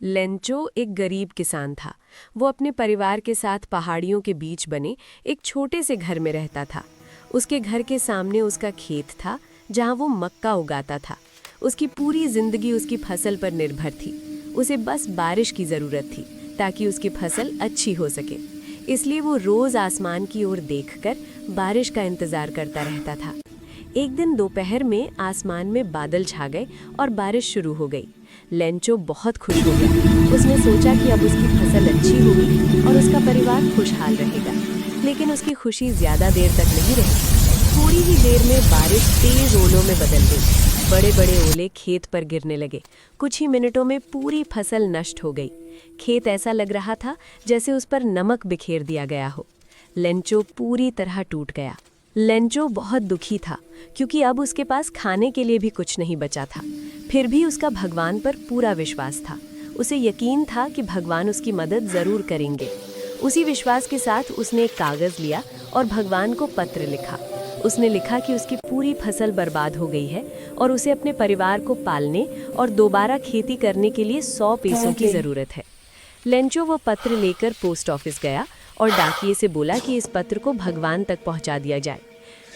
Lencho एक गरीब किसान था। वो अपने परिवार के साथ पहाड़ियों के बीच बने एक छोटे से घर में रहता था। उसके घर के सामने उसका खेत था, जहाँ वो मक्का उगाता था। उसकी पूरी जिंदगी उसकी फसल पर निर्भर थी। उसे बस बारिश की ज़रूरत थी ताकि उसकी फसल अच्छी हो सके। इसलिए वो रोज़ आसमान की ओर देखकर बारिश का इंतज़ार करता रहता था। एक दिन दोपहर में आसमान में बादल छा गए और बारिश शुरू हो गई। लेंचो बहुत खुश हो गया। उसने सोचा कि अब उसकी फसल अच्छी होगी और उसका परिवार खुशहाल रहेगा। लेकिन उसकी खुशी ज़्यादा देर तक नहीं रही। थोड़ी ही देर में बारिश तेज ओलों में बदल गई। बड़े बड़े ओले खेत पर गिरने लगे। कुछ ही मिनटों में पूरी फसल नष्ट हो गई। खेत ऐसा लग रहा था जैसे उस पर नमक बिखेर दिया गया हो। लेंचो पूरी तरह टूट गया। लेंचो बहुत दुखी था क्योंकि अब उसके पास खाने के लिए भी कुछ नहीं बचा था। फिर भी उसका भगवान पर पूरा विश्वास था। उसे यकीन था कि भगवान उसकी मदद ज़रूर करेंगे। उसी विश्वास के साथ उसने एक कागज़ लिया और भगवान को पत्र लिखा। उसने लिखा कि उसकी पूरी फसल बर्बाद हो गई है और उसे अपने परिवार को पालने और दोबारा खेती करने के लिए 100 पैसों की ज़रूरत है। लेंचो वो पत्र लेकर पोस्ट ऑफिस गया और डाकिये से बोला कि इस पत्र को भगवान तक पहुंचा दिया जाए।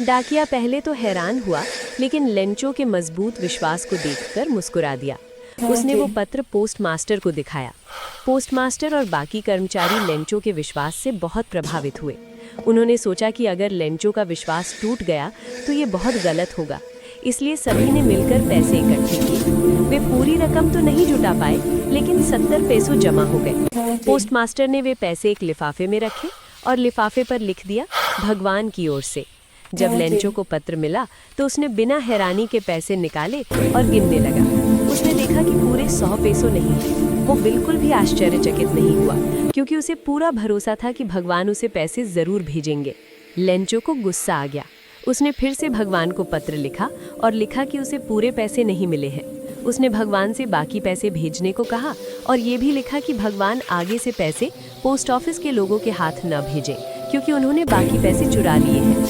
डाकिया पहले तो हैरान हुआ, लेकिन लेंचो के मजबूत विश्वास को देखकर मुस्कुरा दिया। उसने वो पत्र पोस्ट मास्टर को दिखाया। पोस्ट मास्टर और बाकी कर्मचारी लेंचो के विश्वास से बहुत प्रभावित हुए। उन्होंने सोचा कि अगर लेंचो का विश्वास टूट गया तो ये बहुत गलत होगा। इसलिए सभी ने मिलकर पैसे इकट्ठे किए। वे पूरी रकम तो नहीं जुटा पाए, लेकिन 70 पैसों जमा हो गए। पोस्ट मास्टर ने वे पैसे एक लिफाफे में रखे और लिफाफे पर लिख दिया, भगवान की ओर से। जब लेंचो को पत्र मिला तो उसने बिना हैरानी के पैसे निकाले और गिनने लगा। उसने देखा कि पूरे 100 पैसों नहीं थे। वो बिल्कुल भी आश्चर्यचकित नहीं हुआ क्योंकि उसे पूरा भरोसा था कि भगवान उसे पैसे ज़रूर भेजेंगे। लेंचो को गुस्सा आ गया। उसने फिर से भगवान को पत्र लिखा और लिखा कि उसे पूरे पैसे नहीं मिले हैं। उसने भगवान से बाकी पैसे भेजने को कहा और ये भी लिखा कि भगवान आगे से पैसे पोस्ट ऑफिस के लोगों के हाथ न भेजें क्योंकि उन्होंने बाकी पैसे चुरा लिए हैं।